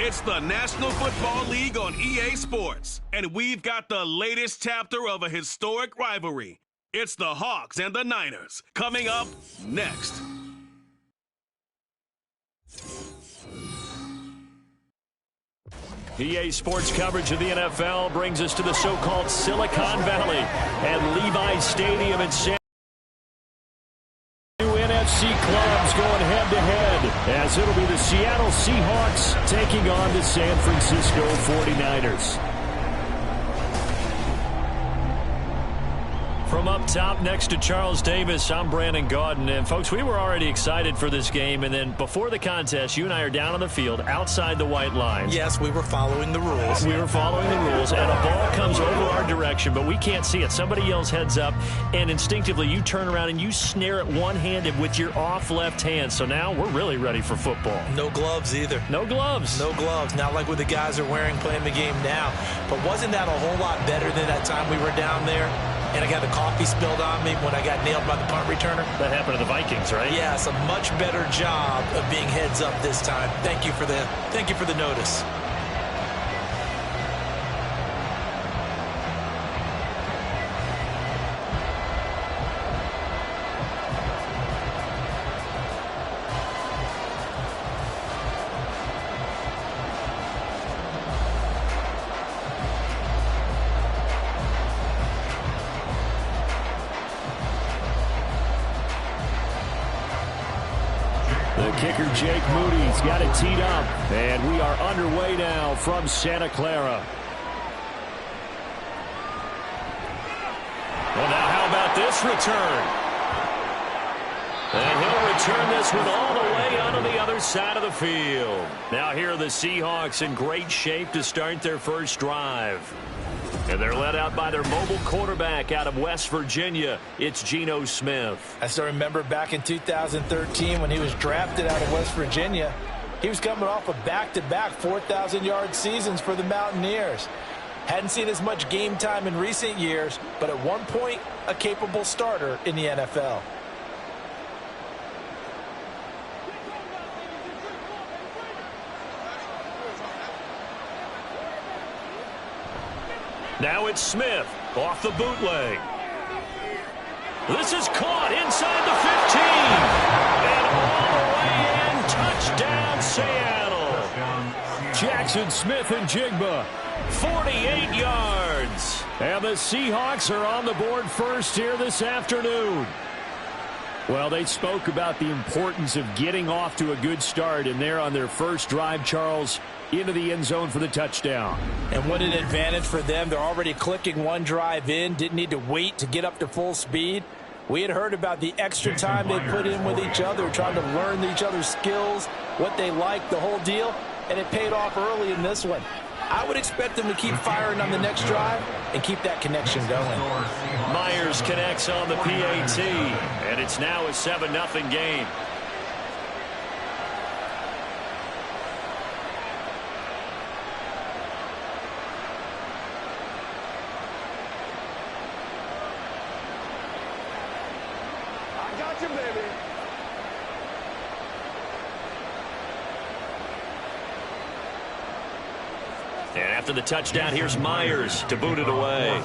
It's the National Football League on EA Sports, and we've got the latest chapter of a historic rivalry. It's the Hawks and the Niners, coming up next. EA Sports coverage of the NFL brings us to the so-called Silicon Valley at Levi's Stadium in San NFC clubs going head-to-head, as it'll be the Seattle Seahawks taking on the San Francisco 49ers. From up top next to Charles Davis, I'm Brandon Gaudin. And, folks, we were already excited for this game. And then before the contest, you and I are down on the field outside the white line. Yes, we were following the rules. We were following the rules, and a ball comes over our direction, but we can't see it. Somebody yells heads up, and instinctively you turn around and you snare it one-handed with your off left hand. So now we're really ready for football. No gloves either. No gloves. No gloves. Not like what the guys are wearing playing the game now. But wasn't that a whole lot better than that time we were down there? And I got the coffee spilled on me when I got nailed by the punt returner. That happened to the Vikings, right? Yes, a much better job of being heads up this time. Thank you for the notice. Kicker Jake Moody's got it teed up, and we are underway now from Santa Clara. Well, now how about this return? And he'll return this with all the way onto the other side of the field. Now here are the Seahawks in great shape to start their first drive. And they're led out by their mobile quarterback out of West Virginia. It's Geno Smith. I still remember back in 2013 when he was drafted out of West Virginia. He was coming off of back-to-back 4,000-yard seasons for the Mountaineers. Hadn't seen as much game time in recent years, but at one point, a capable starter in the NFL. Now it's Smith off the bootleg. This is caught inside the 15. And all the way in. Touchdown, Seattle. Jackson Smith and Jigba. 48 yards. And the Seahawks are on the board first here this afternoon. Well, they spoke about the importance of getting off to a good start, and they're on their first drive, Charles, into the end zone for the touchdown. And what an advantage for them. They're already clicking one drive in, didn't need to wait to get up to full speed. We had heard about the extra time they put in with each other, trying to learn each other's skills, what they like, the whole deal, and it paid off early in this one. I would expect them to keep firing on the next drive and keep that connection going. Myers connects on the PAT, and it's now a 7-0 game. I got you, baby. And after the touchdown, here's Myers to boot it away.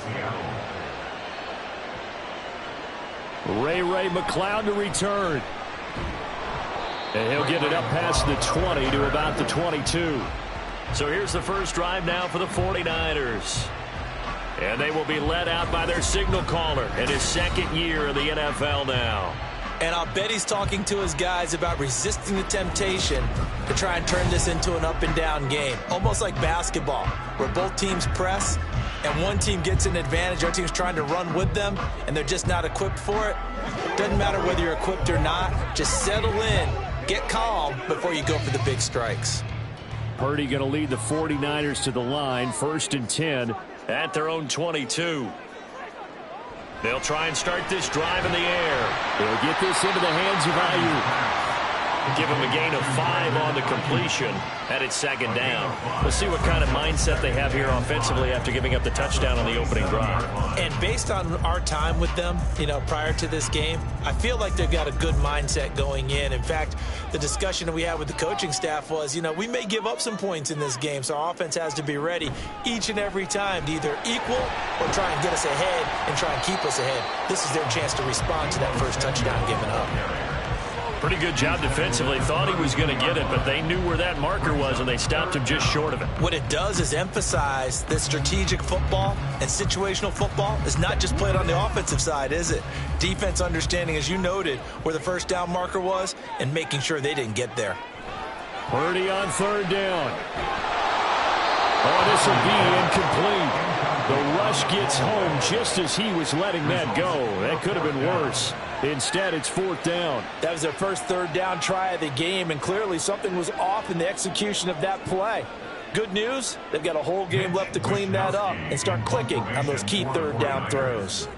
Ray McLeod to return. And he'll get it up past the 20 to about the 22. So here's the first drive now for the 49ers. And they will be led out by their signal caller in his second year in the NFL now. And I'll bet he's talking to his guys about resisting the temptation to try and turn this into an up-and-down game. Almost like basketball, where both teams press, and one team gets an advantage, the other team's trying to run with them, and they're just not equipped for it. Doesn't matter whether you're equipped or not. Just settle in, get calm before you go for the big strikes. Purdy going to lead the 49ers to the line, 1st and 10 at their own 22. They'll try and start this drive in the air. They'll get this into the hands of Ayuk. Give him a gain of 5 on the completion, and it's second down. We'll see what kind of mindset they have here offensively after giving up the touchdown on the opening drive. And based on our time with them, prior to this game, I feel like they've got a good mindset going in. In fact, the discussion that we had with the coaching staff was, we may give up some points in this game, so our offense has to be ready each and every time to either equal or try and get us ahead and try and keep us ahead. This is their chance to respond to that first touchdown given up. Pretty good job defensively. Thought he was going to get it, but they knew where that marker was, and they stopped him just short of it. What it does is emphasize that strategic football and situational football is not just played on the offensive side, is it? Defense understanding, as you noted, where the first down marker was and making sure they didn't get there. Purdy on third down. Oh, this will be incomplete. The rush gets home just as he was letting that go. That could have been worse. Instead, it's fourth down. That was their first third down try of the game, and clearly something was off in the execution of that play. Good news, they've got a whole game left to clean that up and start clicking on those key third down throws.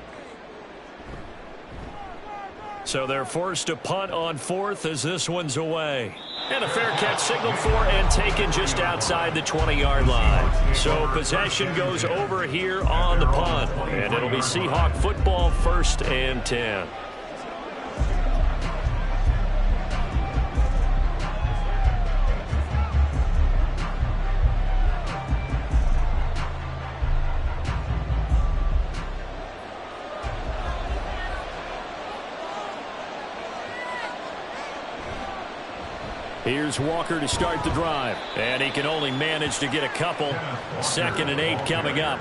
So they're forced to punt on fourth as this one's away. And a fair catch signaled for and taken just outside the 20-yard line. So possession goes over here on the punt. And it'll be Seahawk football, 1st and 10. Here's Walker to start the drive. And he can only manage to get a couple. 2nd and 8 coming up.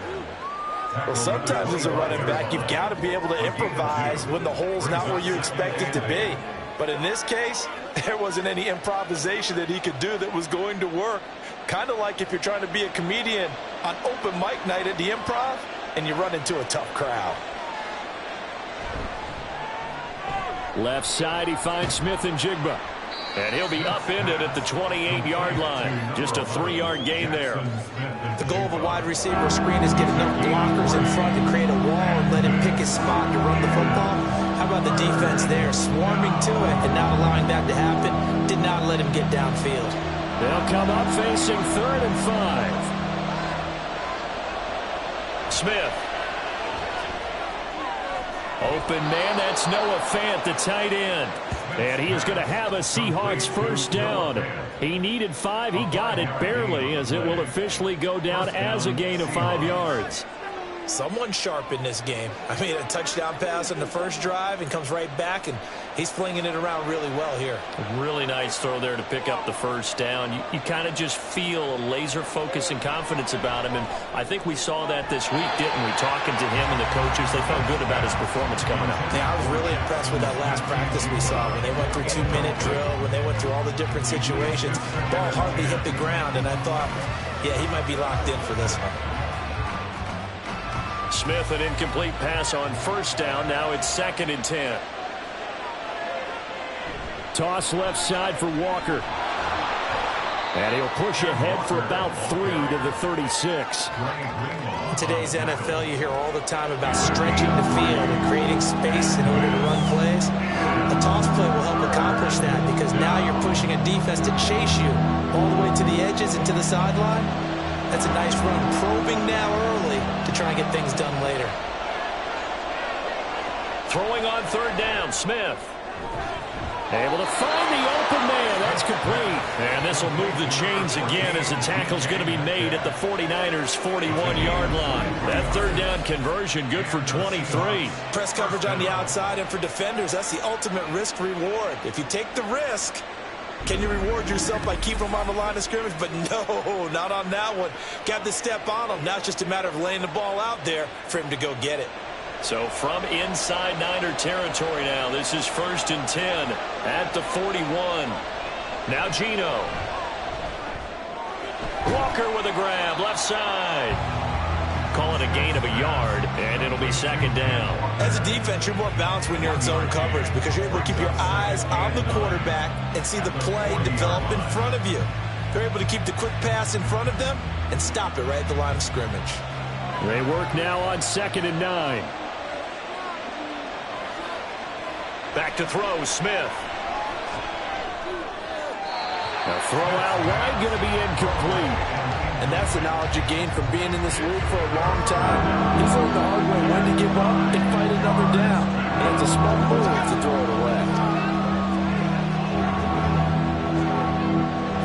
Well, sometimes as a running back, you've got to be able to improvise when the hole's not where you expect it to be. But in this case, there wasn't any improvisation that he could do that was going to work. Kind of like if you're trying to be a comedian on open mic night at the Improv and you run into a tough crowd. Left side, he finds Smith and Jigba. And he'll be upended at the 28-yard line. Just a 3-yard gain there. The goal of a wide receiver screen is get enough blockers in front to create a wall and let him pick his spot to run the football. How about the defense there, swarming to it and not allowing that to happen? Did not let him get downfield. They'll come up facing 3rd and 5. Smith. Open man, that's Noah Fant, the tight end. And he is going to have a Seahawks first down. He needed 5. He got it barely, as it will officially go down as a gain of 5 yards. Someone sharp in this game. I mean, a touchdown pass on the first drive and comes right back, and he's flinging it around really well here. A really nice throw there to pick up the first down. You kind of just feel a laser focus and confidence about him, and I think we saw that this week, didn't we? Talking to him and the coaches, they felt good about his performance coming up. Yeah, I was really impressed with that last practice we saw when they went through 2-minute drill, when they went through all the different situations. Ball hardly hit the ground, and I thought, yeah, he might be locked in for this one. Smith, an incomplete pass on first down. Now it's 2nd and 10. Toss left side for Walker. And he'll push ahead for about 3 to the 36. In today's NFL, you hear all the time about stretching the field and creating space in order to run plays. A toss play will help accomplish that because now you're pushing a defense to chase you all the way to the edges and to the sideline. That's a nice run, probing now early to try and get things done later. Throwing on 3rd down, Smith. Able to find the open man. That's complete. And this will move the chains again as the tackle's going to be made at the 49ers' 41-yard line. That 3rd down conversion good for 23. Press coverage on the outside, and for defenders, that's the ultimate risk-reward. If you take the risk, can you reward yourself by keeping them on the line of scrimmage? But no, not on that one. Got to step on them. Now it's just a matter of laying the ball out there for him to go get it. So from inside Niner territory now, this is 1st and 10 at the 41. Now Geno. Walker with a grab, left side. Call it a gain of a yard, and it'll be 2nd down. As a defense, you're more balanced when you're in zone coverage because you're able to keep your eyes on the quarterback and see the play develop in front of you. They're able to keep the quick pass in front of them and stop it right at the line of scrimmage. They work now on 2nd and 9. Back to throw, Smith. A throw out wide, going to be incomplete. And that's the knowledge you gain from being in this league for a long time. He's learned the hard way when to give up and fight another down. And it's a smart move to throw it away.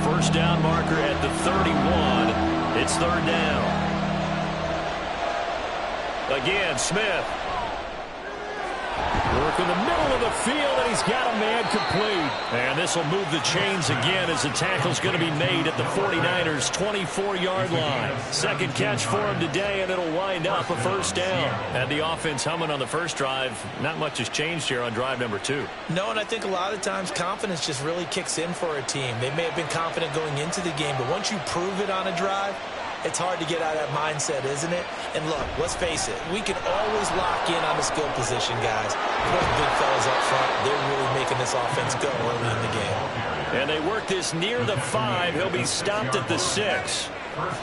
First down marker at the 31. It's third down. Again, Smith. Work in the middle of the field, and he's got a man complete. And this will move the chains again as the tackle's going to be made at the 49ers' 24-yard line. Second catch for him today, and it'll wind up a first down. Had the offense humming on the first drive. Not much has changed here on drive number 2. No, and I think a lot of times confidence just really kicks in for a team. They may have been confident going into the game, but once you prove it on a drive, it's hard to get out of that mindset, isn't it? And look, let's face it, we can always lock in on the skill position, guys. Those big fellas up front, they're really making this offense go early in the game. And they work this near the 5. He'll be stopped at the 6.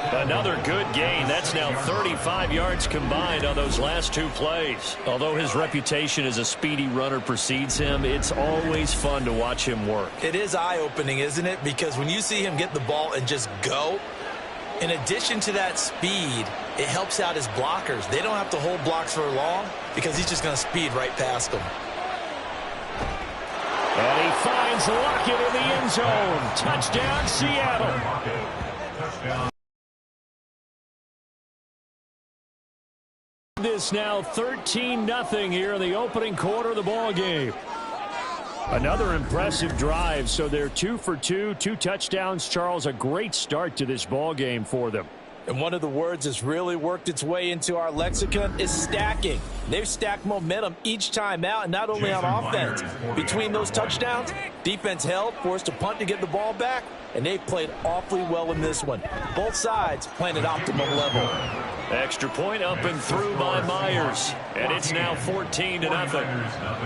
Another good gain. That's now 35 yards combined on those last 2 plays. Although his reputation as a speedy runner precedes him, it's always fun to watch him work. It is eye-opening, isn't it? Because when you see him get the ball and just go, in addition to that speed, it helps out his blockers. They don't have to hold blocks for long because he's just going to speed right past them. And he finds Lockett in the end zone. Touchdown, Seattle. This now 13-0 here in the opening quarter of the ball game. Another impressive drive, so they're 2 for 2, 2 touchdowns. Charles, a great start to this ball game for them. And one of the words that's really worked its way into our lexicon is stacking. They've stacked momentum each time out, and not only on offense. Between those touchdowns, defense held, forced a punt to get the ball back, and they played awfully well in this one. Both sides playing at optimal level. Extra point up and through by Myers, and it's now 14-0.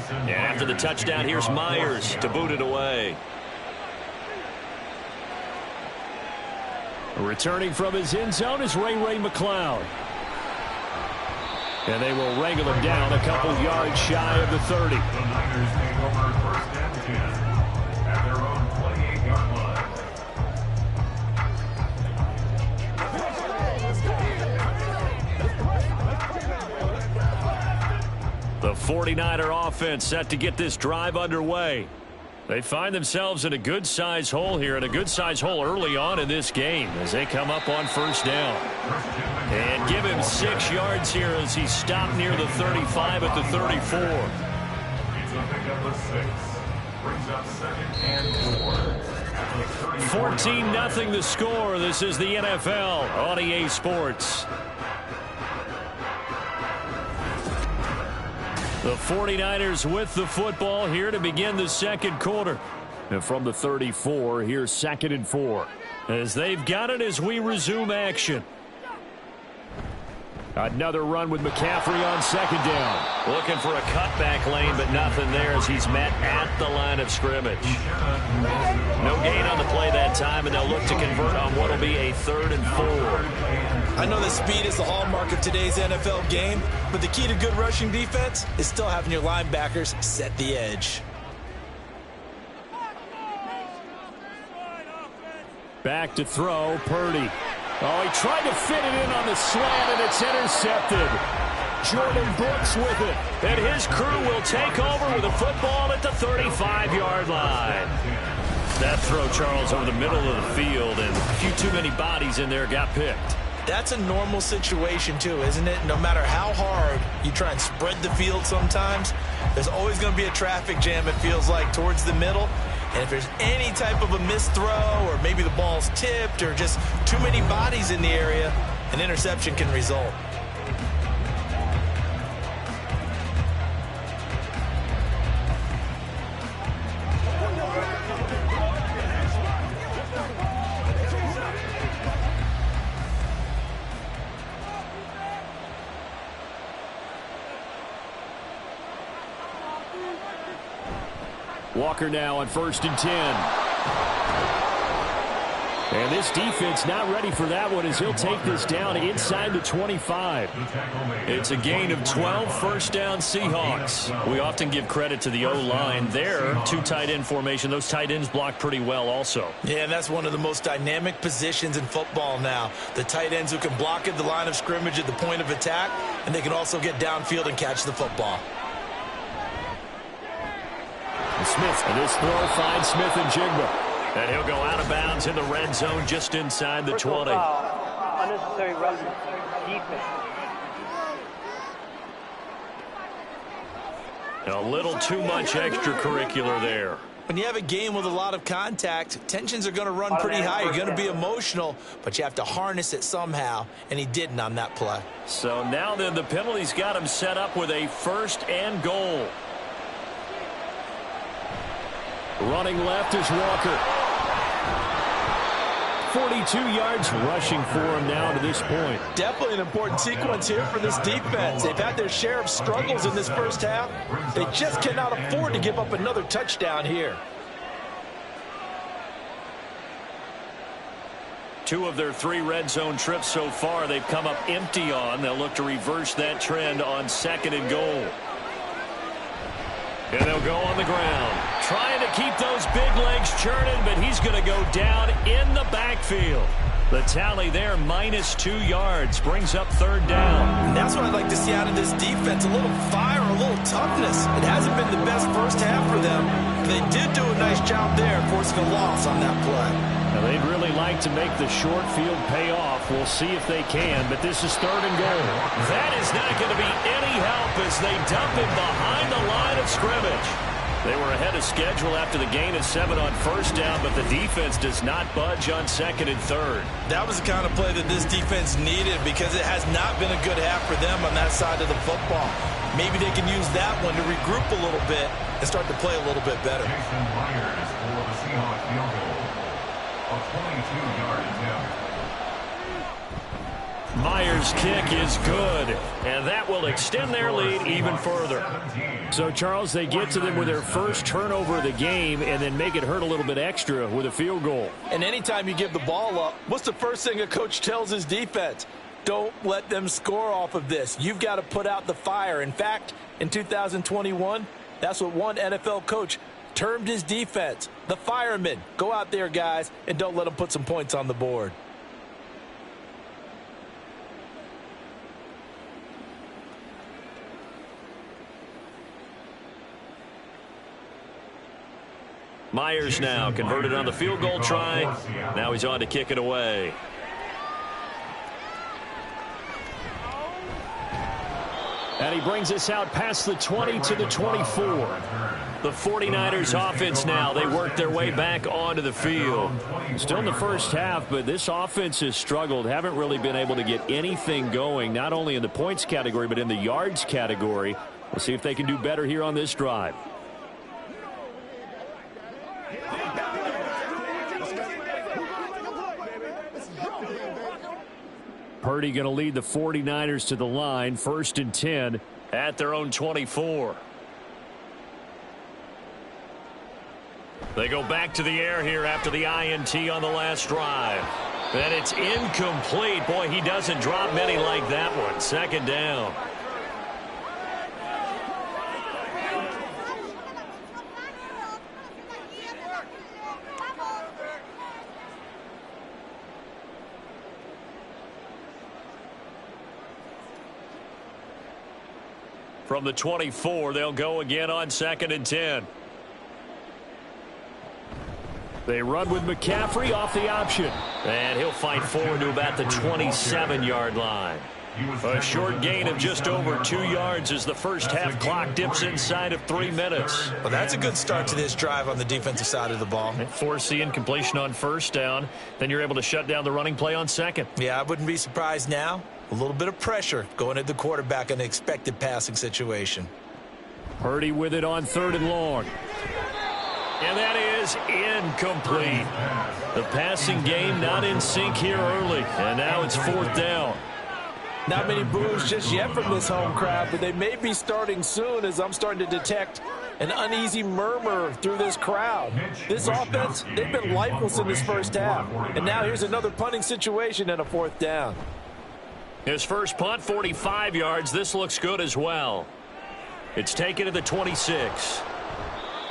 And after the touchdown, here's Myers to boot it away. Returning from his end zone is Ray McLeod. And they will wrangle him down a couple yards shy of the 30. The Niners take over first and 10 at their own 28-yard line. The 49er offense set to get this drive underway. They find themselves in a good-sized hole here, and a good-sized hole early on in this game as they come up on first down. And give him 6 yards here as he's stopped near the 35 at the 34. It's a pickup of 6. Brings up second and 4. 14-0 the score. This is the NFL on EA Sports. The 49ers with the football here to begin the second quarter. And from the 34, here's 2nd and 4. As they've got it as we resume action. Another run with McCaffrey on 2nd down. Looking for a cutback lane, but nothing there as he's met at the line of scrimmage. No gain on the play that time, and they'll look to convert on what will be a 3rd and 4. I know that speed is the hallmark of today's NFL game, but the key to good rushing defense is still having your linebackers set the edge. Back to throw, Purdy. Oh, he tried to fit it in on the slant, and it's intercepted. Jordan Brooks with it. And his crew will take over with the football at the 35-yard line. That throw, Charles, over the middle of the field, and a few too many bodies in there got picked. That's a normal situation, too, isn't it? No matter how hard you try and spread the field sometimes, there's always going to be a traffic jam, it feels like, towards the middle. And if there's any type of a missed throw, or maybe the ball's tipped, or just too many bodies in the area, an interception can result. Walker now on 1st and 10. And this defense not ready for that one as he'll take this down inside the 25. It's a gain of 12, first down Seahawks. We often give credit to the O-line there. 2 tight end formation. Those tight ends block pretty well also. Yeah, and that's one of the most dynamic positions in football now. The tight ends who can block at the line of scrimmage at the point of attack, and they can also get downfield and catch the football. And Smith, and this throw finds Smith and Jigba. And he'll go out of bounds in the red zone just inside the 20. Unnecessary roughness, defense. A little too much extracurricular there. When you have a game with a lot of contact, tensions are going to run pretty high. You're going to be emotional, but you have to harness it somehow, and he didn't on that play. So now then the penalty's got him set up with a 1st and goal. Running left is Walker. 42 yards rushing for him now to this point. Definitely an important sequence here for this defense. They've had their share of struggles in this first half. They just cannot afford to give up another touchdown here. 2 of their 3 red zone trips so far they've come up empty on. They'll look to reverse that trend on 2nd and goal. And they'll go on the ground. Trying to keep those big legs churning, but he's going to go down in the backfield. The tally there, -2 yards, brings up 3rd down. And that's what I'd like to see out of this defense, a little fire, a little toughness. It hasn't been the best first half for them. They did do a nice job there, forcing a loss on that play. Now, they'd really like to make the short field pay off. We'll see if they can, but this is 3rd and goal. That is not going to be any help as they dump him behind the line of scrimmage. They were ahead of schedule after the gain of 7 on 1st down, but the defense does not budge on 2nd and 3rd. That was the kind of play that this defense needed because it has not been a good half for them on that side of the football. Maybe they can use that one to regroup a little bit and start to play a little bit better. Jason Myers for the Seahawks field goal. A 22-yard attempt. Myers' kick is good, and that will extend their lead even further. So, Charles, they get to them with their first turnover of the game and then make it hurt a little bit extra with a field goal. And anytime you give the ball up, what's the first thing a coach tells his defense? Don't let them score off of this. You've got to put out the fire. In fact, in 2021, that's what one NFL coach termed his defense, the firemen. Go out there, guys, and don't let them put some points on the board. Myers now converted on the field goal try. Now he's on to kick it away. And he brings us out past the 20 to the 24. The 49ers offense now, they work their way back onto the field. Still in the first half, but this offense has struggled. Haven't really been able to get anything going, not only in the points category, but in the yards category. We'll see if they can do better here on this drive. Purdy going to lead the 49ers to the line, 1st and 10 at their own 24. They go back to the air here after the INT on the last drive. And it's incomplete. Boy, he doesn't drop many like that one. 2nd down. From the 24, they'll go again on 2nd and 10. They run with McCaffrey off the option. And he'll fight forward to about the 27-yard line. A short gain of just over 2 yards as the first half clock dips inside of 3 minutes. Well, that's a good start to this drive on the defensive side of the ball. Force the incompletion on 1st down. Then you're able to shut down the running play on 2nd. Yeah, I wouldn't be surprised now. A little bit of pressure going at the quarterback in an expected passing situation. Purdy with it on 3rd and long. And that is incomplete. The passing game not in sync here early. And now it's 4th down. Not many boos just yet from this home crowd, but they may be starting soon as I'm starting to detect An uneasy murmur through this crowd. This offense, they've been lifeless in this first half. And now here's another punting situation and a 4th down. His first punt, 45 yards. This looks good as well. It's taken to the 26.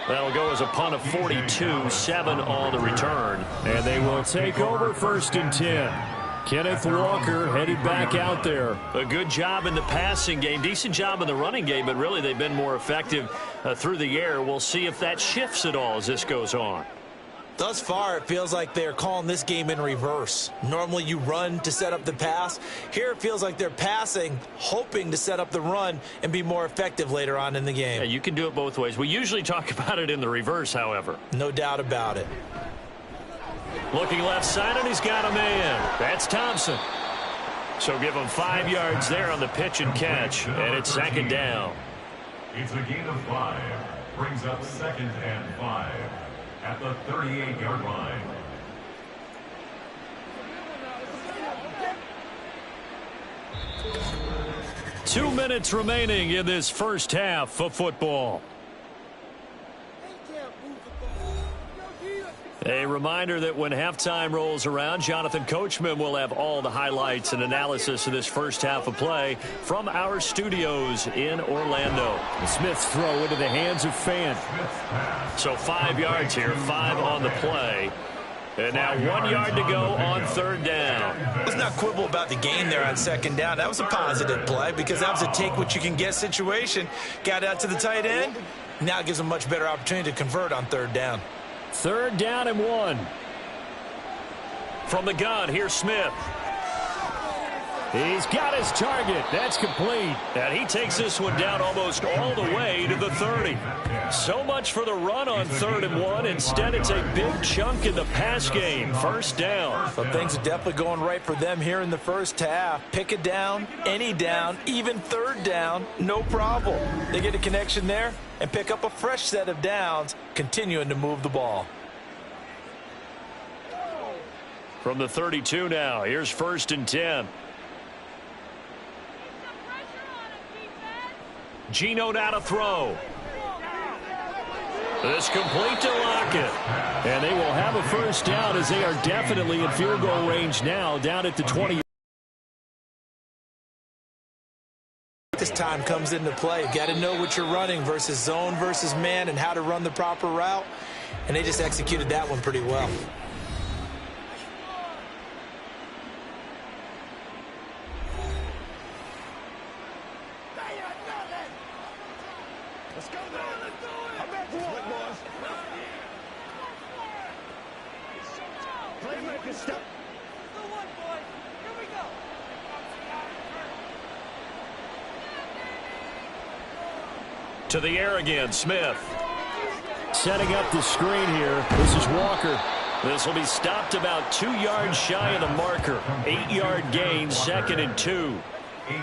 That'll go as a punt of 42, 7 on the return. And they will take over 1st and 10. Kenneth Walker headed back out there. A good job in the passing game, decent job in the running game, but really they've been more effective through the air. We'll see if that shifts at all as this goes on. Thus far, it feels like they're calling this game in reverse. Normally you run to set up the pass. Here it feels like they're passing, hoping to set up the run and be more effective later on in the game. Yeah, you can do it both ways. We usually talk about it in the reverse, however. No doubt about it. Looking left side, and he's got a man. That's Thompson. So give him 5 yards there on the pitch and catch, and it's 2nd down. It's a gain of 5. Brings up 2nd and 5 at the 38-yard line. Two minutes remaining in this first half of football. A reminder that when halftime rolls around, Jonathan Coachman will have all the highlights and analysis of this first half of play from our studios in Orlando. Smith's throw into the hands of Fant. So 5 yards here, 5 on the play. And now 1 yard to go on 3rd down. Let's not quibble about the gain there on 2nd down. That was a positive play because that was a take-what-you-can-get situation. Got out to the tight end. Now it gives them a much better opportunity to convert on 3rd down. 3rd down and 1. From the gun, here's Smith. He's got his target. That's complete. And he takes this one down almost all the way to the 30. So much for the run on 3rd and 1. Instead, it's a big chunk in the pass game. 1st down. But things are definitely going right for them here in the first half. Pick a down, any down, even 3rd down, no problem. They get a connection there and pick up a fresh set of downs, continuing to move the ball. From the 32 now, here's 1st and 10. Geno now to throw. This complete to Lockett. And they will have a 1st down as they are definitely in field goal range now, down at the 20. This time comes into play. Got to know what you're running versus zone versus man and how to run the proper route. And they just executed that one pretty well. To the air again, Smith. Setting up the screen here. This is Walker. This will be stopped about 2 yards shy of the marker. 8-yard gain, 2nd and 2.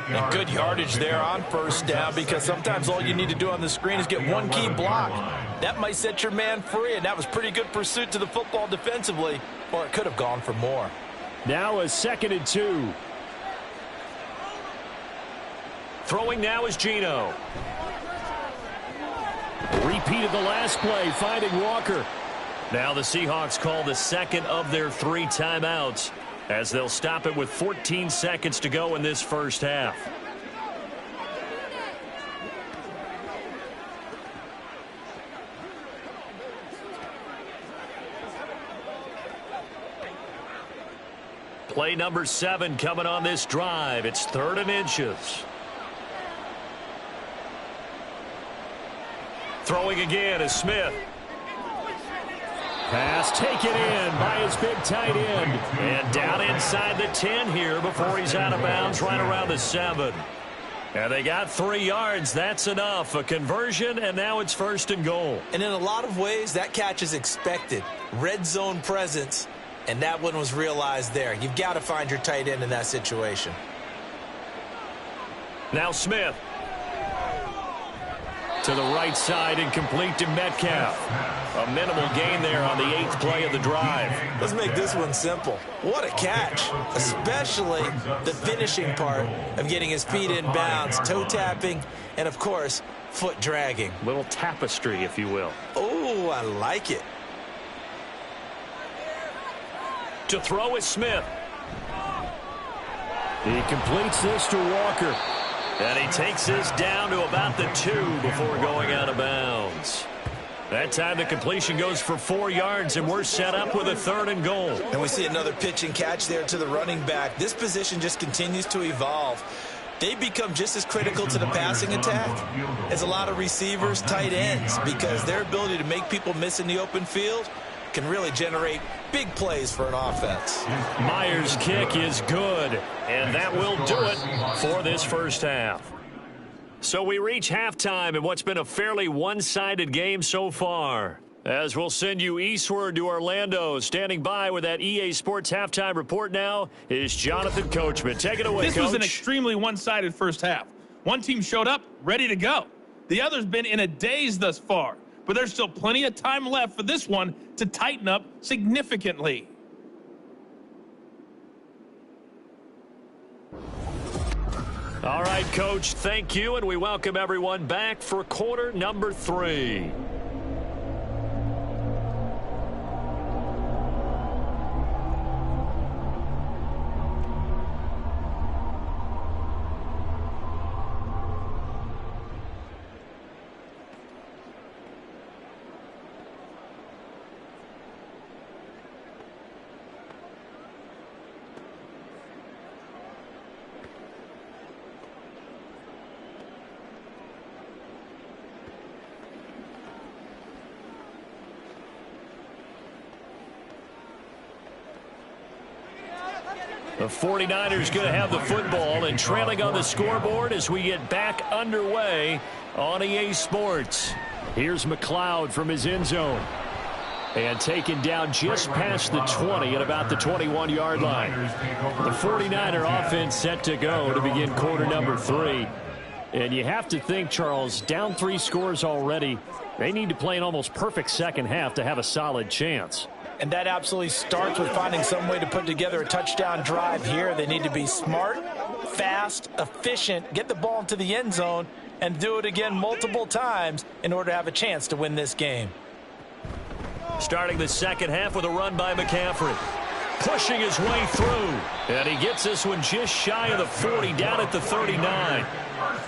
And good yardage there on 1st down because sometimes all you need to do on the screen is get one key block. That might set your man free, and that was pretty good pursuit to the football defensively, or it could have gone for more. Now a 2nd and 2. Throwing now is Geno. Repeat of the last play, finding Walker. Now the Seahawks call the 2nd of their 3 timeouts as they'll stop it with 14 seconds to go in this first half. Play number 7 coming on this drive. It's 3rd and inches. Throwing again is Smith. Pass taken in by his big tight end. And down inside the 10 here before he's out of bounds right around the 7. And they got 3 yards. That's enough. A conversion, and now it's 1st and goal. And in a lot of ways, that catch is expected. Red zone presence, and that one was realized there. You've got to find your tight end in that situation. Now Smith. To the right side and complete to Metcalf. A minimal gain there on the 8th play of the drive. Let's make this one simple. What a catch, especially the finishing part of getting his feet in bounds, toe tapping, and of course, foot dragging. Little tapestry, if you will. Oh, I like it. To throw is Smith. He completes this to Walker. And he takes this down to about the 2 before going out of bounds. That time the completion goes for 4 yards, and we're set up with a 3rd and goal. And we see another pitch and catch there to the running back. This position just continues to evolve. They become just as critical to the passing attack as a lot of receivers, tight ends, because their ability to make people miss in the open field can really generate big plays for an offense. Myers' kick is good, and that will do it for this first half. So we reach halftime in what's been a fairly one-sided game so far. As we'll send you eastward to Orlando, standing by with that EA Sports halftime report now is Jonathan Coachman. Take it away, This Coach. was an extremely one-sided first half. One team showed up, ready to go. The other's been in a daze thus far, but there's still plenty of time left for this one to tighten up significantly. All right, Coach, thank you, and we welcome everyone back for quarter number 3. The 49ers going to have the football and trailing on the scoreboard as we get back underway on EA Sports. Here's McLeod from his end zone. And taken down just past the 20 at about the 21-yard line. The 49er offense set to go to begin quarter number 3. And you have to think, Charles, down 3 scores already. They need to play an almost perfect second half to have a solid chance. And that absolutely starts with finding some way to put together a touchdown drive here. They need to be smart, fast, efficient, get the ball into the end zone, and do it again multiple times in order to have a chance to win this game. Starting the second half with a run by McCaffrey. Pushing his way through. And he gets this one just shy of the 40, down at the 39.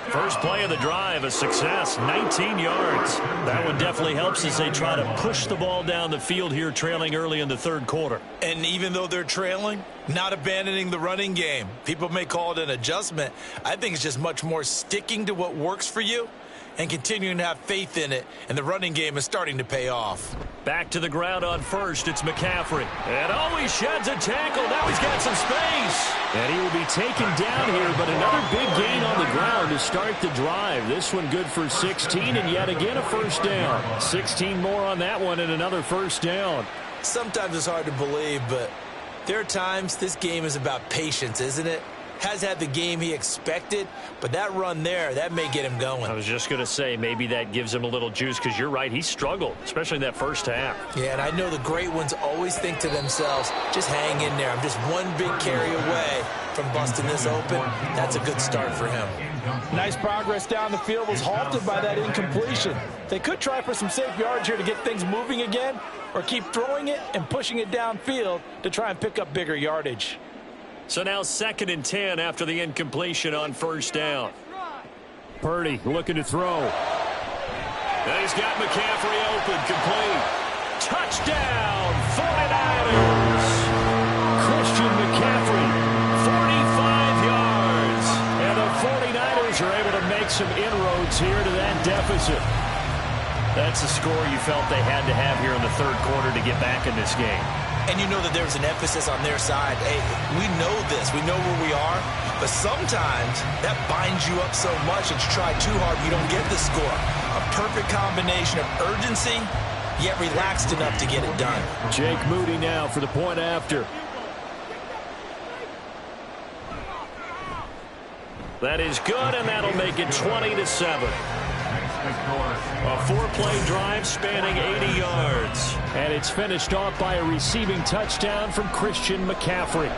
First play of the drive, a success, 19 yards. That one definitely helps as they try to push the ball down the field here, trailing early in the third quarter. And even though they're trailing, not abandoning the running game. People may call it an adjustment. I think it's just much more sticking to what works for you and continuing to have faith in it, and the running game is starting to pay off. Back to the ground on first, it's McCaffrey. And he sheds a tackle. Now he's got some space. And he will be taken down here, but another big gain on the ground to start the drive. This one good for 16, and yet again a first down. 16 more on that one, and another first down. Sometimes it's hard to believe, but there are times this game is about patience, isn't it? Has had the game he expected, but that run there, that may get him going. I was just going to say, maybe that gives him a little juice, because you're right, he struggled, especially in that first half. Yeah, and I know the great ones always think to themselves, just hang in there. I'm just one big carry away from busting this open. That's a good start for him. Nice progress down the field, was halted by that incompletion. They could try for some safe yards here to get things moving again, or keep throwing it and pushing it downfield to try and pick up bigger yardage. So now 2nd and 10 after the incompletion on first down. Purdy looking to throw. And he's got McCaffrey open, complete. Touchdown, 49ers. Christian McCaffrey, 45 yards. And the 49ers are able to make some inroads here to that deficit. That's a score you felt they had to have here in the third quarter to get back in this game. And you know that there's an emphasis on their side. Hey, we know this. We know where we are. But sometimes that binds you up so much that you try too hard, you don't get the score. A perfect combination of urgency, yet relaxed enough to get it done. Jake Moody now for the point after. That is good, and that'll make it 20-7. A 4-play drive spanning 80 yards. And it's finished off by a receiving touchdown from Christian McCaffrey.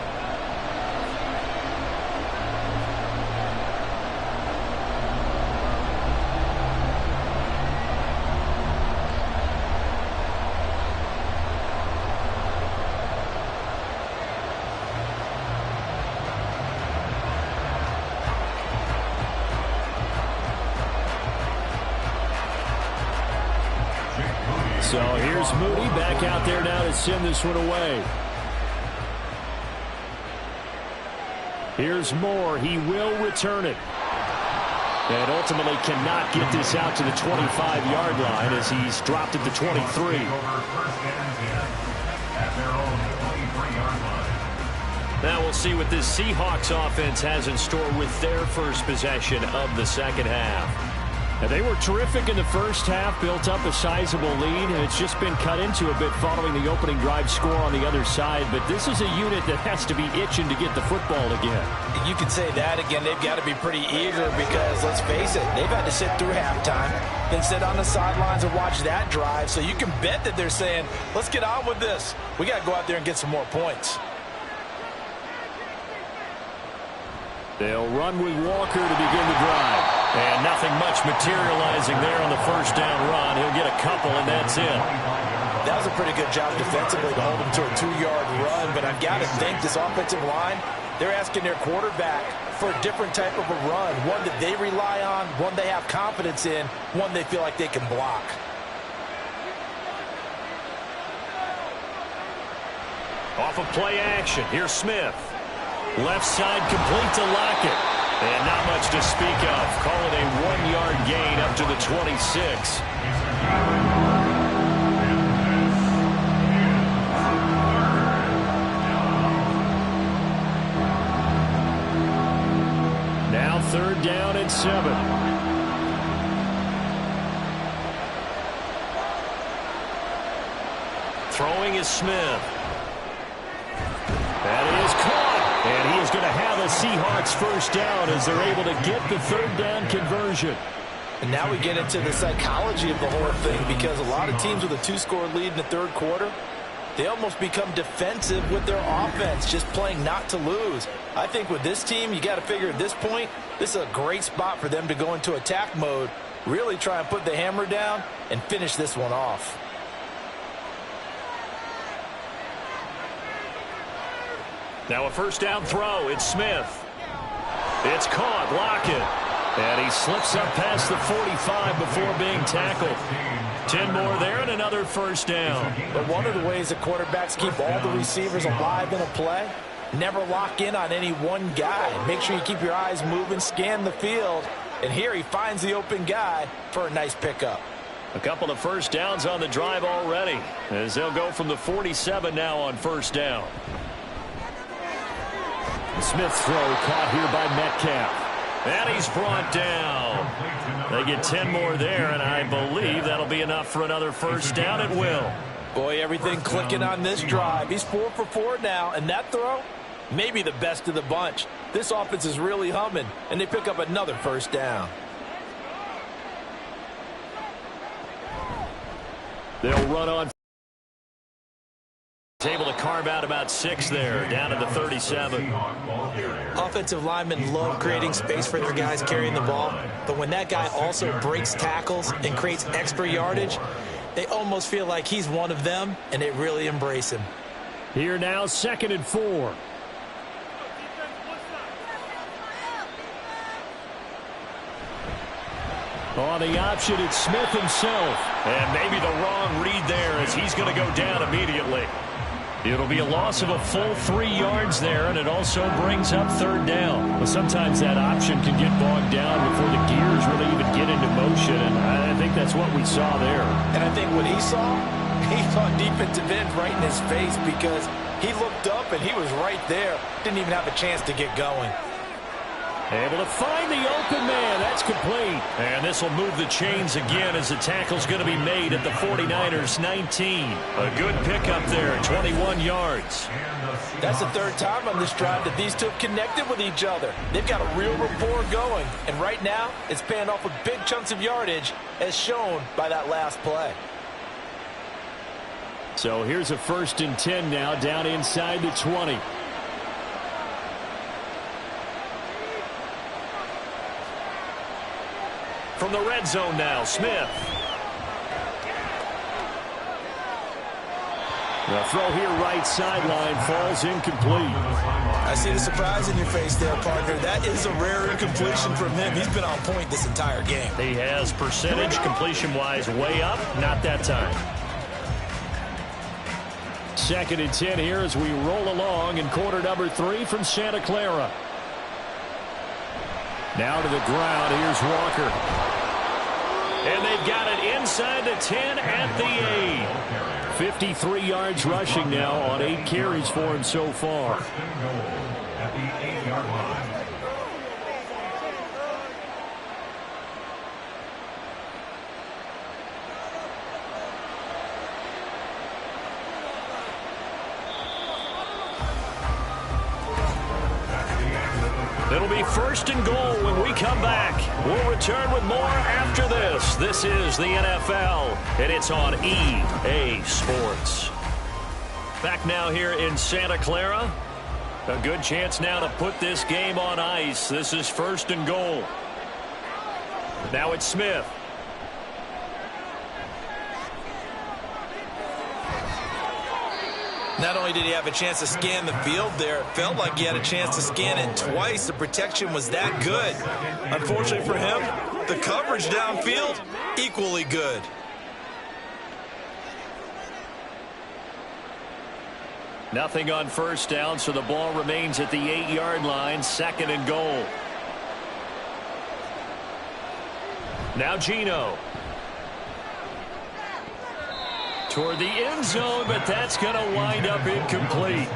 So here's Moody back out there now to send this one away. Here's Moore. He will return it. And ultimately cannot get this out to the 25-yard line as he's dropped at the 23. Now we'll see what this Seahawks offense has in store with their first possession of the second half. Now, they were terrific in the first half, built up a sizable lead, and it's just been cut into a bit following the opening drive score on the other side. But this is a unit that has to be itching to get the football again. You can say that again. They've got to be pretty eager because, let's face it, they've had to sit through halftime, then sit on the sidelines and watch that drive. So you can bet that they're saying, let's get on with this. We got to go out there and get some more points. They'll run with Walker to begin the drive. And nothing much materializing there on the first down run. He'll get a couple, and that's it. That was a pretty good job defensively to hold him to a 2-yard run. But I've got to think this offensive line, they're asking their quarterback for a different type of a run. One that they rely on, one they have confidence in, one they feel like they can block. Off of play action, here's Smith. Left side complete to Lockett. And not much to speak of. Call it a 1-yard gain up to the 26. Now 3rd down and 7. Throwing is Smith. That is caught. And he is going to have a Seahawks first down as they're able to get the 3rd down conversion. And now we get into the psychology of the whole thing because a lot of teams with a 2-score lead in the 3rd quarter, they almost become defensive with their offense, just playing not to lose. I think with this team, you got to figure at this point, this is a great spot for them to go into attack mode, really try and put the hammer down and finish this one off. Now a first down throw. It's Smith. It's caught. Lockett. And he slips up past the 45 before being tackled. 10 more there and another first down. But one of the ways that quarterbacks keep all the receivers alive in a play, never lock in on any one guy. Make sure you keep your eyes moving, scan the field. And here he finds the open guy for a nice pickup. A couple of first downs on the drive already as they'll go from the 47 now on first down. Smith's throw caught here by Metcalf. And he's brought down. They get 10 more there, and I believe that'll be enough for another first down at will. Boy, everything clicking on this drive. He's 4 for 4 now, and that throw, maybe the best of the bunch. This offense is really humming, and they pick up another first down. They'll run on. Able to carve out about 6 there, down to the 37. Offensive linemen love creating space for their guys carrying the ball, but when that guy also breaks tackles and creates extra yardage, they almost feel like he's one of them, and they really embrace him. Here now, 2nd and 4. On the option, it's Smith himself. And maybe the wrong read there as he's going to go down immediately. It'll be a loss of a full 3 yards there, and it also brings up 3rd down. But sometimes that option can get bogged down before the gears really even get into motion, and I think that's what we saw there. And I think what he saw defensive end right in his face because he looked up and he was right there. Didn't even have a chance to get going. Able to find the open man. That's complete. And this will move the chains again as the tackle's going to be made at the 49ers 19. A good pickup there, 21 yards. That's the 3rd time on this drive that these two have connected with each other. They've got a real rapport going. And right now, it's paying off with big chunks of yardage as shown by that last play. So here's a 1st and 10 now down inside the 20. From the red zone now, Smith. The throw here right sideline falls incomplete. I see the surprise in your face there, partner. That is a rare incompletion from him. He's been on point this entire game. He has percentage completion-wise way up. Not that time. 2nd and 10 here as we roll along in quarter number 3 from Santa Clara. Now to the ground. Here's Walker. And they've got it inside the 10 at the 8. 53 yards rushing now on 8 carries for him so far. First and goal at the 8-yard line. It'll be first and goal when we come back. We'll return with more after this. This is the NFL, and it's on EA Sports. Back now here in Santa Clara. A good chance now to put this game on ice. This is first and goal. Now it's Smith. Not only did he have a chance to scan the field there, it felt like he had a chance to scan it twice. The protection was that good. Unfortunately for him, the coverage downfield, equally good. Nothing on first down, so the ball remains at the 8-yard line. 2nd and goal. Now Gino. Toward the end zone, but that's going to wind up incomplete.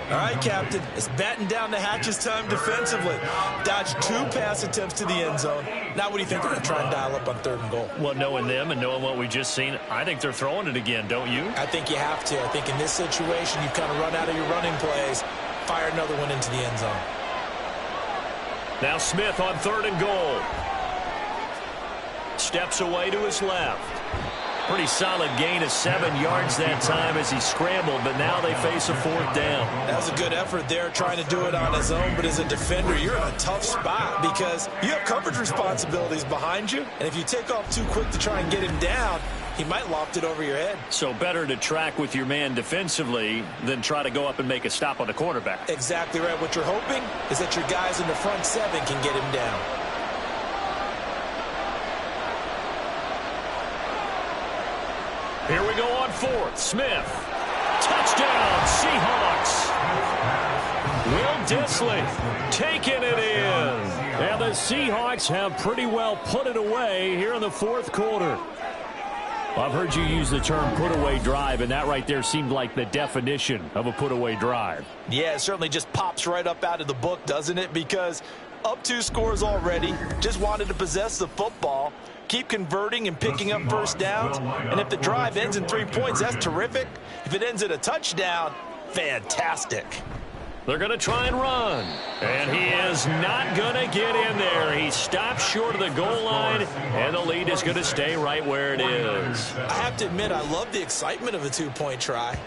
All right, Captain. It's batten down the hatches time defensively. Dodged 2 pass attempts to the end zone. Now what do you think they're going to try and dial up on 3rd and goal? Well, knowing them and knowing what we just seen, I think they're throwing it again, don't you? I think you have to. I think in this situation, you've kind of run out of your running plays. Fire another one into the end zone. Now Smith on 3rd and goal. Steps away to his left. Pretty solid gain of 7 yards that time as he scrambled, but now they face a 4th down. That was a good effort there trying to do it on his own, but as a defender, you're in a tough spot because you have coverage responsibilities behind you, and if you take off too quick to try and get him down, he might loft it over your head. So better to track with your man defensively than try to go up and make a stop on the quarterback. Exactly right. What you're hoping is that your guys in the front 7 can get him down. Here we go on 4th. Smith. Touchdown, Seahawks. Will Dissly taking it in. And the Seahawks have pretty well put it away here in the 4th quarter. I've heard you use the term put-away drive, and that right there seemed like the definition of a put-away drive. Yeah, it certainly just pops right up out of the book, doesn't it? Because up 2 scores already, just wanted to possess the football, keep converting and picking up first downs. And if the drive ends in 3 points, that's terrific. If it ends in a touchdown, fantastic. They're going to try and run. And he is not going to get in there. He stops short of the goal line, and the lead is going to stay right where it is. I have to admit, I love the excitement of a 2-point try.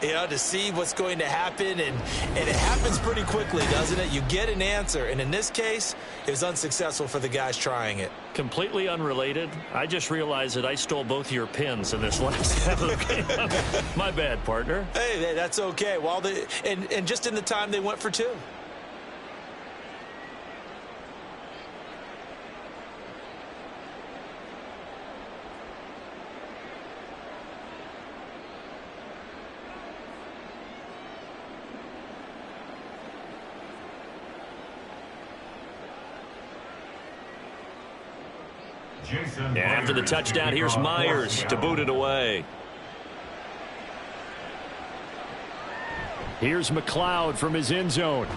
You know, to see what's going to happen, and it happens pretty quickly, doesn't it? You get an answer, and in this case, it was unsuccessful for the guys trying it. Completely unrelated. I just realized that I stole both of your pins in this last half of the game. My bad, partner. Hey, that's okay. Well, and just in the time they went for 2. And after the touchdown, here's Myers to boot it away. Here's McLeod from his end zone.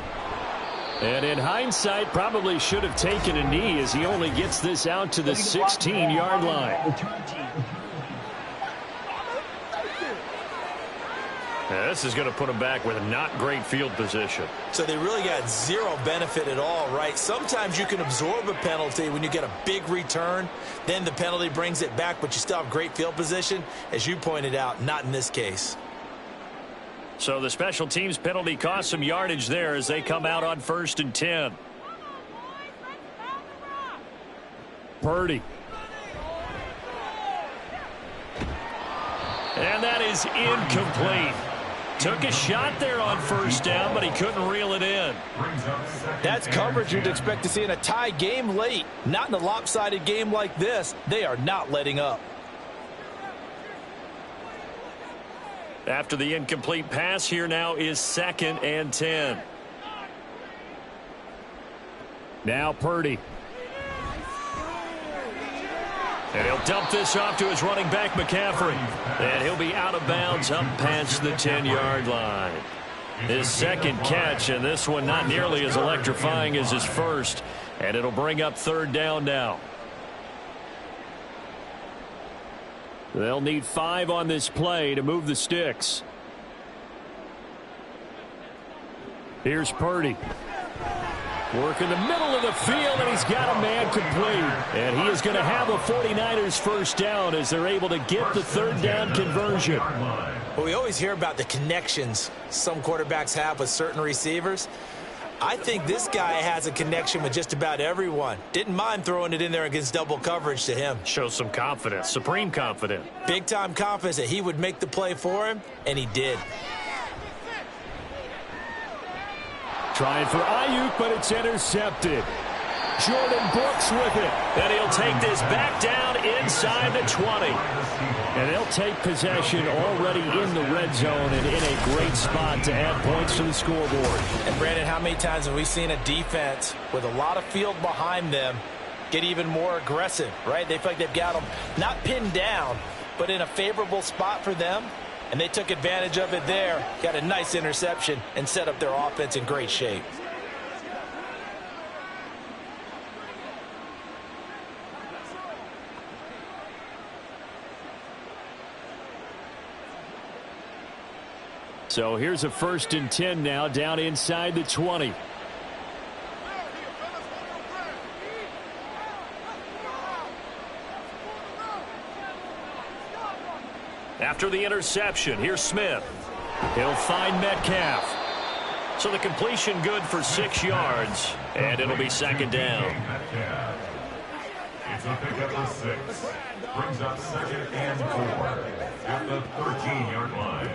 And in hindsight, probably should have taken a knee as he only gets this out to the 16-yard line. Yeah, this is going to put him back with not great field position. So they really got 0 benefit at all, right? Sometimes you can absorb a penalty when you get a big return. Then the penalty brings it back, but you still have great field position. As you pointed out, not in this case. So the special teams penalty cost some yardage there as they come out on 1st and 10. Purdy. And that is incomplete. Took a shot there on 1st down, but he couldn't reel it in. That's coverage you'd expect to see in a tie game late. Not in a lopsided game like this. They are not letting up. After the incomplete pass, here now is 2nd and 10. Now Purdy. And he'll dump this off to his running back, McCaffrey. And he'll be out of bounds up past the 10-yard line. His second catch, and this one not nearly as electrifying as his first. And it'll bring up 3rd down now. They'll need 5 on this play to move the sticks. Here's Purdy. Work in the middle of the field, and he's got a man complete. And he is going to have a 49ers first down as they're able to get the 3rd down conversion. Well, we always hear about the connections some quarterbacks have with certain receivers. I think this guy has a connection with just about everyone. Didn't mind throwing it in there against double coverage to him. Shows some confidence, supreme confidence. Big-time confidence that he would make the play for him, and he did. Trying for Ayuk, but it's intercepted. Jordan Brooks with it. And he'll take this back down inside the 20. And they'll take possession already in the red zone and in a great spot to add points to the scoreboard. And, Brandon, how many times have we seen a defense with a lot of field behind them get even more aggressive, right? They feel like they've got them not pinned down, but in a favorable spot for them. And they took advantage of it there, got a nice interception, and set up their offense in great shape. So here's a 1st and 10 now, down inside the 20. After the interception, here's Smith. He'll find Metcalf. So the completion good for 6 yards, and it'll be 2nd down. It's a pickup of 6. Brings up 2nd and 4 at the 13-yard line.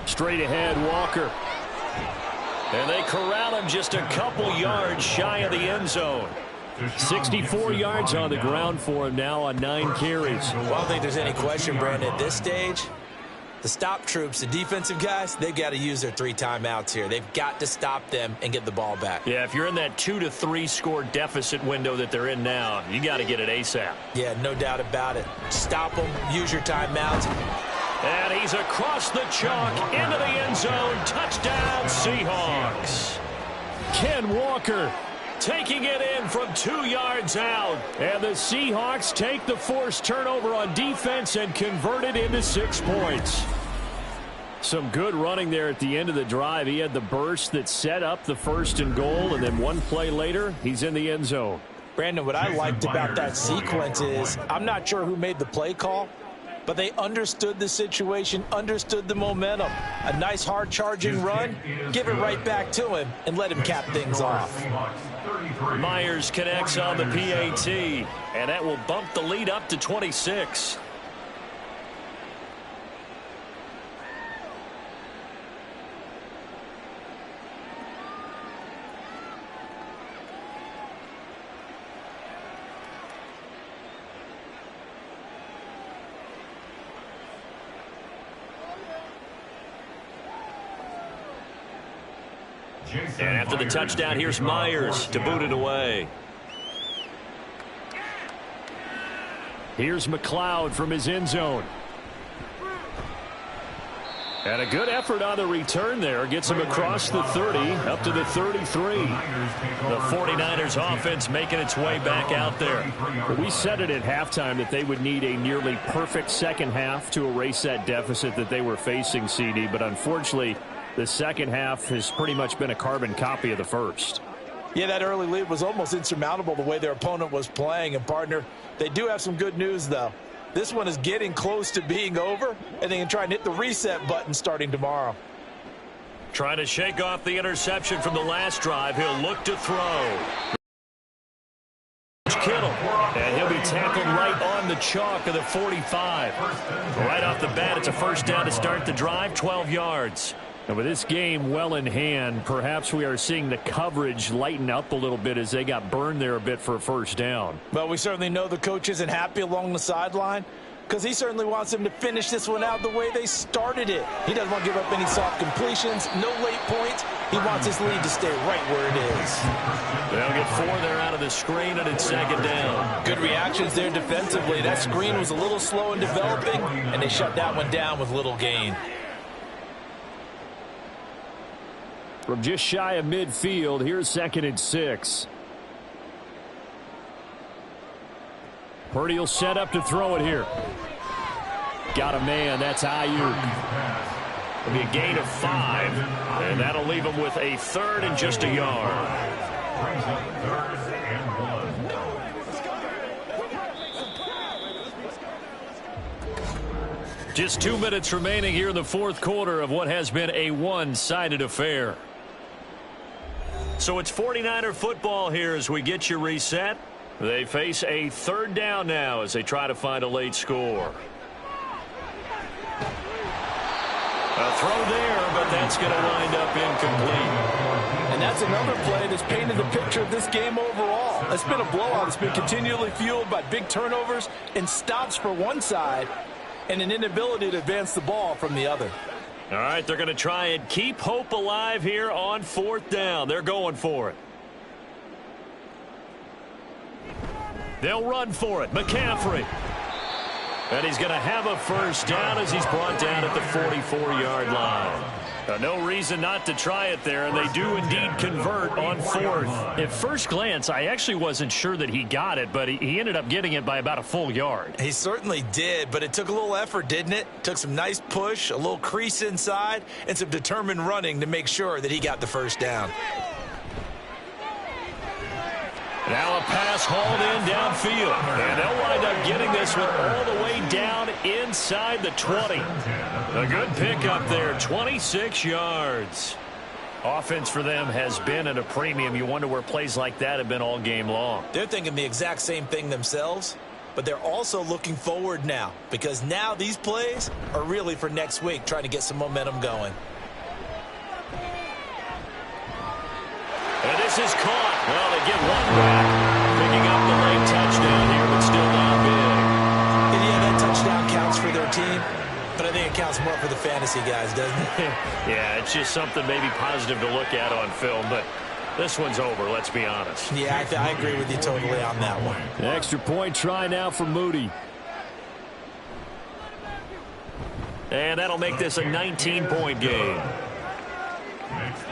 Straight ahead, Walker. And they corral him just a couple yards shy of the end zone. 64 yards on the ground for him now on 9 carries. Well, I don't think there's any question, Brandon, at this stage, the stop troops, the defensive guys, they've got to use their 3 timeouts here. They've got to stop them and get the ball back. Yeah, if you're in that 2 to 3 score deficit window that they're in now, you got to get it ASAP. Yeah, no doubt about it. Stop them, use your timeouts. And he's across the chalk into the end zone. Touchdown, Seahawks. Ken Walker taking it in from 2 yards out. And the Seahawks take the forced turnover on defense and convert it into 6 points. Some good running there at the end of the drive. He had the burst that set up the 1st and goal, and then one play later, he's in the end zone. Brandon, what I liked about that sequence is I'm not sure who made the play call, but they understood the situation, understood the momentum. A nice hard-charging run, give it right back to him, and let him cap things off. Myers connects on the PAT, and that will bump the lead up to 26. And after the touchdown, here's Myers to boot it away. Here's McLeod from his end zone. And a good effort on the return there. Gets him across the 30, up to the 33. The 49ers offense making its way back out there. We said it at halftime that they would need a nearly perfect second half to erase that deficit that they were facing, CD. But unfortunately, the second half has pretty much been a carbon copy of the first. Yeah, that early lead was almost insurmountable the way their opponent was playing. And, partner, they do have some good news, though. This one is getting close to being over, and they can try and hit the reset button starting tomorrow. Trying to shake off the interception from the last drive. He'll look to throw. Kittle, and he'll be tackled right on the chalk of the 45. Right off the bat, it's a first down to start the drive, 12 yards. And with this game well in hand, perhaps we are seeing the coverage lighten up a little bit as they got burned there a bit for a first down. Well, we certainly know the coach isn't happy along the sideline because he certainly wants them to finish this one out the way they started it. He doesn't want to give up any soft completions, no late points. He wants his lead to stay right where it is. They'll get 4 there out of the screen, and it's second down. Good reactions there defensively. That screen was a little slow in developing, and they shut that one down with little gain. From just shy of midfield, here's 2nd and 6. Purdy will set up to throw it here. Got a man. That's Ayuk. It'll be a gain of 5, and that'll leave him with a 3rd and just a yard. Brings up 3rd and 1. Just 2 minutes remaining here in the 4th quarter of what has been a one-sided affair. So it's 49er football here as we get you reset. They face a 3rd down now as they try to find a late score. A throw there, but that's going to wind up incomplete. And that's another play that's painted the picture of this game overall. It's been a blowout. It's been continually fueled by big turnovers and stops for one side and an inability to advance the ball from the other. All right, they're going to try and keep hope alive here on 4th down. They're going for it. They'll run for it. McCaffrey. And he's going to have a first down as he's brought down at the 44-yard line. No reason not to try it there, and they do indeed convert on 4th. At first glance, I actually wasn't sure that he got it, but he ended up getting it by about a full yard. He certainly did, but it took a little effort, didn't it? Took some nice push, a little crease inside, and some determined running to make sure that he got the first down. Now a pass hauled in downfield. And they'll wind up getting this one all the way down inside the 20. A good pickup there, 26 yards. Offense for them has been at a premium. You wonder where plays like that have been all game long. They're thinking the exact same thing themselves, but they're also looking forward now because now these plays are really for next week, trying to get some momentum going. And this is caught. Well, they get one back, picking up the late touchdown here, but still not big. And yeah, that touchdown counts for their team, but I think it counts more for the fantasy guys, doesn't it? Yeah, it's just something maybe positive to look at on film, but this one's over, let's be honest. Yeah, I agree with you totally on that one. An extra point try now for Moody. And that'll make this a 19-point game.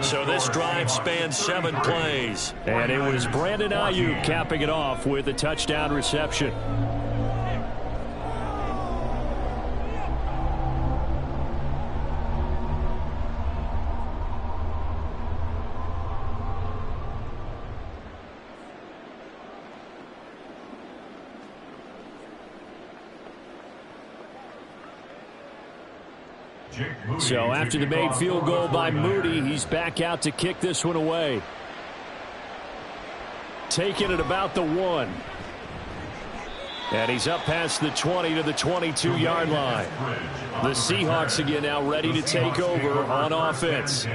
So this drive spans 7 plays. And it was Brandon Ayuk capping it off with a touchdown reception. So after the made field goal by Moody, he's back out to kick this one away. Taking it about the 1. And he's up past the 20 to the 22-yard line. The Seahawks again now ready to take over on offense.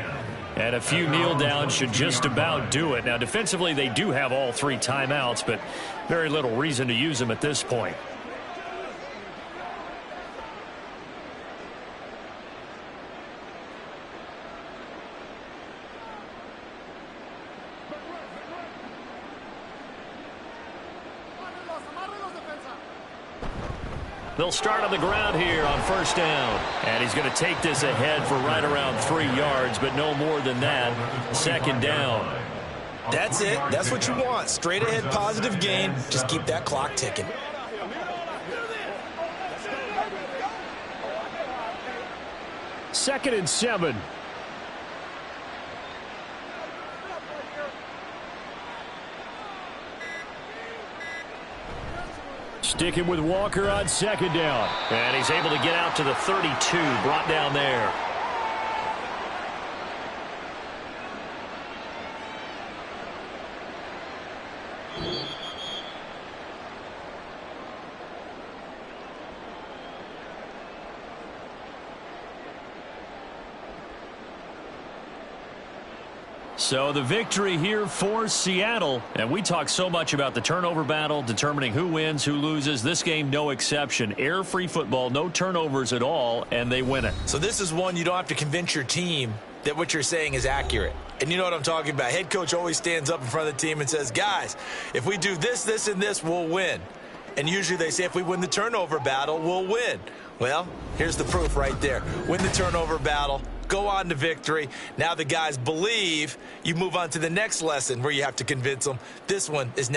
And a few kneel downs should just about do it. Now defensively they do have all 3 timeouts, but very little reason to use them at this point. They'll start on the ground here on 1st down. And he's going to take this ahead for right around 3 yards, but no more than that. 2nd down. That's it. That's what you want. Straight ahead positive gain. Just keep that clock ticking. Second and 7. Sticking with Walker on 2nd down. And he's able to get out to the 32, brought down there. So the victory here for Seattle. And we talk so much about the turnover battle, determining who wins, who loses. This game, no exception. Air-free football, no turnovers at all, and they win it. So this is one you don't have to convince your team that what you're saying is accurate. And you know what I'm talking about. Head coach always stands up in front of the team and says, guys, if we do this, this, and this, we'll win. And usually they say if we win the turnover battle, we'll win. Well, here's the proof right there. Win the turnover battle. Go on to victory. Now the guys believe. You move on to the next lesson where you have to convince them. This one is now